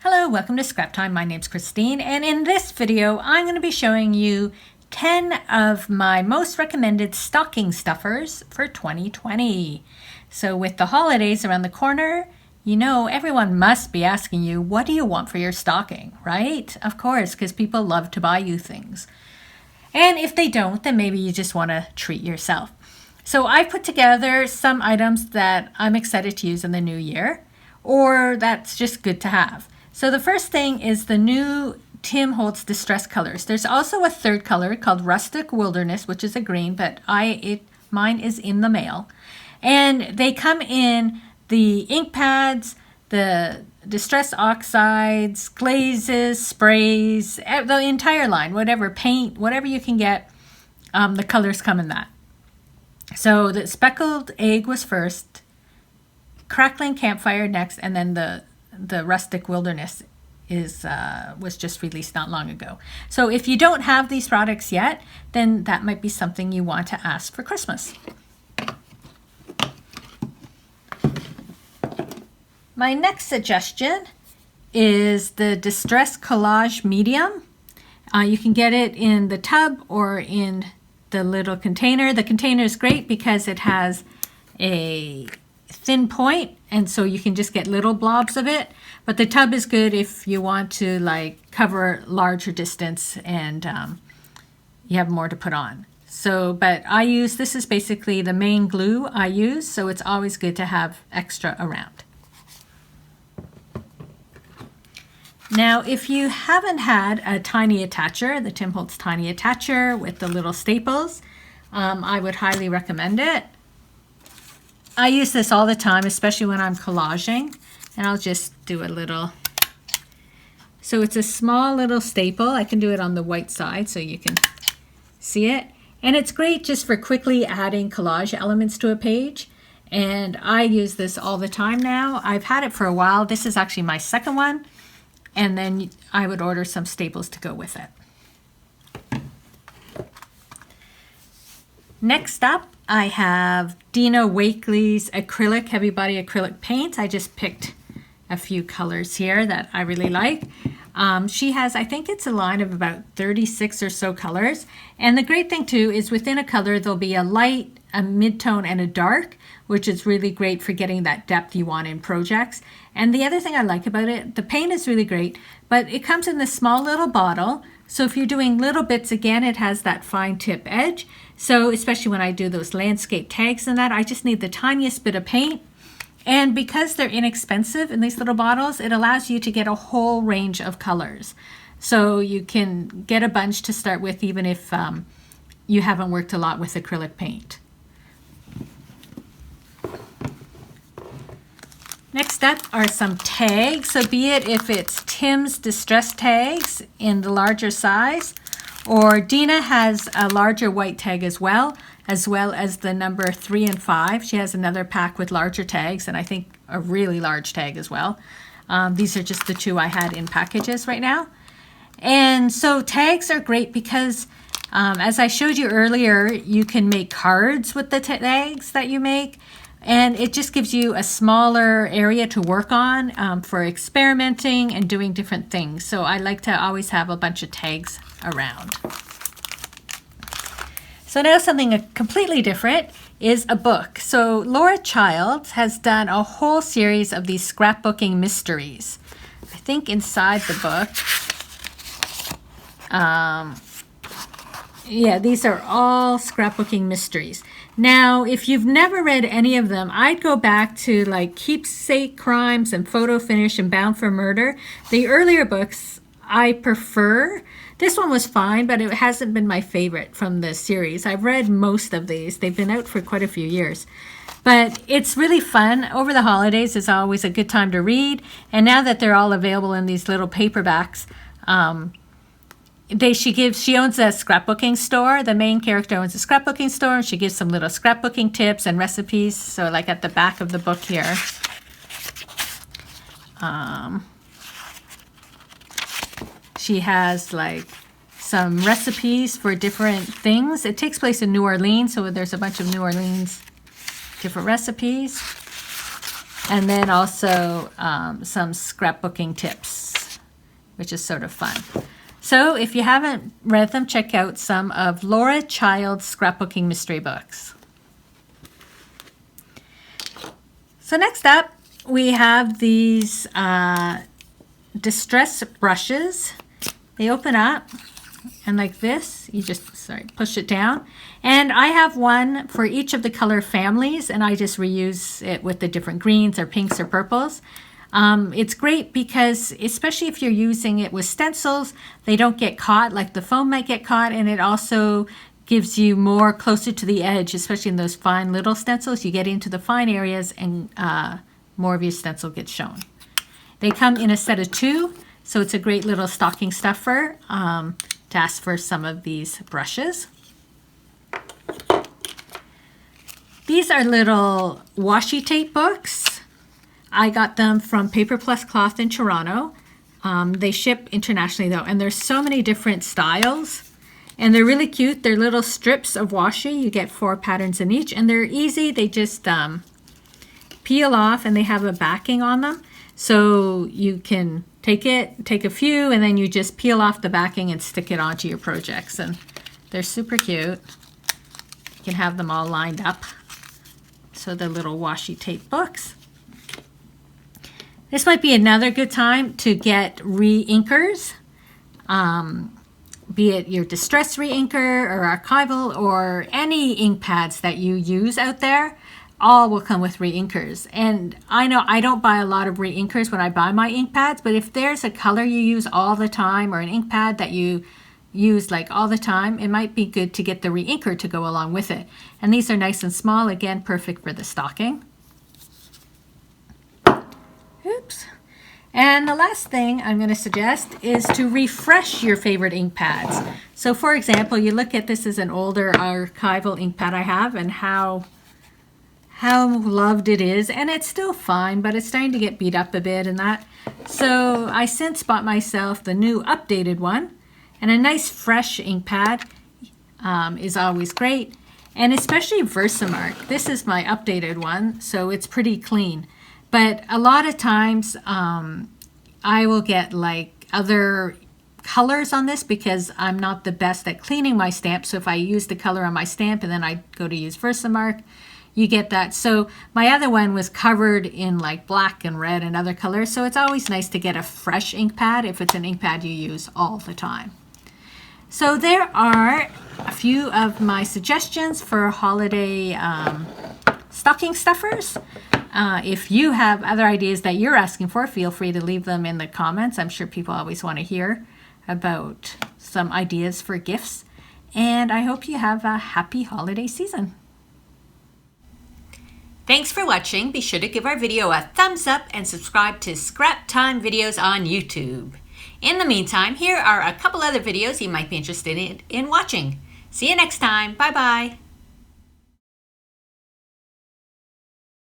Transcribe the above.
Hello, welcome to Scrap Time. My name's Christine, and in this video I'm going to be showing you 10 of my most recommended stocking stuffers for 2020. So with the holidays around the corner, you know everyone must be asking you, what do you want for your stocking, right? Of course, because people love to buy you things. And if they don't, then maybe you just want to treat yourself. So I put together some items that I'm excited to use in the new year, or that's just good to have. So the first thing is the new Tim Holtz Distress colors. There's also a third color called Rustic Wilderness, which is a green, but mine is in the mail. And they come in the ink pads, the distress oxides, glazes, sprays, the entire line, whatever, paint, whatever you can get, the colors come in that. So the Speckled Egg was first, Crackling Campfire next, and then the Rustic Wilderness was just released not long ago. So if you don't have these products yet, then that might be something you want to ask for Christmas. My next suggestion is the Distress Collage Medium. You can get it in the tub or in the little container. The container is great because it has a thin point, and so you can just get little blobs of it, but the tub is good if you want to like cover larger distance and you have more to put on. So but this is basically the main glue I use, so it's always good to have extra around. Now if you haven't had a tiny attacher, the Tim Holtz tiny attacher with the little staples, I would highly recommend it. I use this all the time, especially when I'm collaging, and I'll just do a little. So it's a small little staple. I can do it on the white side so you can see it. And it's great just for quickly adding collage elements to a page. And I use this all the time now. I've had it for a while. This is actually my second one. And then I would order some staples to go with it. Next up, I have Dina Wakley's acrylic, heavy body acrylic paint. I just picked a few colors here that I really like. She has, I think it's a line of about 36 or so colors. And the great thing too is within a color, there'll be a light, a mid-tone, and a dark, which is really great for getting that depth you want in projects. And the other thing I like about it, the paint is really great, but it comes in this small little bottle. So if you're doing little bits, again, it has that fine tip edge. So especially when I do those landscape tags and that, I just need the tiniest bit of paint. And because they're inexpensive in these little bottles, it allows you to get a whole range of colors. So you can get a bunch to start with, even if you haven't worked a lot with acrylic paint. Next up are some tags. So be it if it's Tim's Distress tags in the larger size, or Dina has a larger white tag as well as the number 3 and 5. She has another pack with larger tags, and I think a really large tag as well. These are just the two I had in packages right now. And so tags are great because as I showed you earlier, you can make cards with the tags that you make. And it just gives you a smaller area to work on for experimenting and doing different things. So I like to always have a bunch of tags around. So now something completely different is a book. So Laura Childs has done a whole series of these scrapbooking mysteries. I think inside the book, yeah, these are all scrapbooking mysteries. Now, if you've never read any of them, I'd go back to like Keepsake Crimes and Photo Finish and Bound for Murder. The earlier books I prefer. This one was fine, but it hasn't been my favorite from the series. I've read most of these. They've been out for quite a few years. But it's really fun. Over the holidays is always a good time to read. And now that they're all available in these little paperbacks, she owns a scrapbooking store. The main character owns a scrapbooking store, and she gives some little scrapbooking tips and recipes. So like at the back of the book here, she has like some recipes for different things. It takes place in New Orleans, so there's a bunch of New Orleans different recipes. And then also some scrapbooking tips, which is sort of fun. So if you haven't read them, check out some of Laura Child's scrapbooking mystery books. So next up, we have these distress brushes. They open up, and like this, you just, push it down. And I have one for each of the color families, and I just reuse it with the different greens or pinks or purples. It's great because, especially if you're using it with stencils, they don't get caught, like the foam might get caught, and it also gives you more closer to the edge, especially in those fine little stencils. You get into the fine areas and more of your stencil gets shown. They come in a set of 2, so it's a great little stocking stuffer to ask for some of these brushes. These are little washi tape books. I got them from Paper Plus Cloth in Toronto. They ship internationally though, and there's so many different styles. And they're really cute. They're little strips of washi. You get 4 patterns in each, and they're easy. They just peel off, and they have a backing on them. So you can take a few, and then you just peel off the backing and stick it onto your projects. And they're super cute. You can have them all lined up. So the little washi tape books. This might be another good time to get reinkers. Be it your distress reinker or archival or any ink pads that you use out there, all will come with reinkers. And I know I don't buy a lot of reinkers when I buy my ink pads, but if there's a color you use all the time or an ink pad that you use like all the time, it might be good to get the reinker to go along with it. And these are nice and small, again, perfect for the stocking. Oops. And the last thing I'm going to suggest is to refresh your favorite ink pads. So for example, you look at this as an older archival ink pad I have, and how loved it is, and it's still fine, but it's starting to get beat up a bit and that. So I since bought myself the new updated one, and a nice fresh ink pad is always great, and especially Versamark. This is my updated one, so it's pretty clean. But a lot of times I will get like other colors on this because I'm not the best at cleaning my stamp. So if I use the color on my stamp and then I go to use Versamark, you get that. So my other one was covered in like black and red and other colors. So it's always nice to get a fresh ink pad if it's an ink pad you use all the time. So there are a few of my suggestions for holiday stocking stuffers. If you have other ideas that you're asking for, feel free to leave them in the comments. I'm sure people always want to hear about some ideas for gifts. And I hope you have a happy holiday season. Thanks for watching. Be sure to give our video a thumbs up and subscribe to Scrap Time videos on YouTube. In the meantime, here are a couple other videos you might be interested in watching. See you next time. Bye-bye.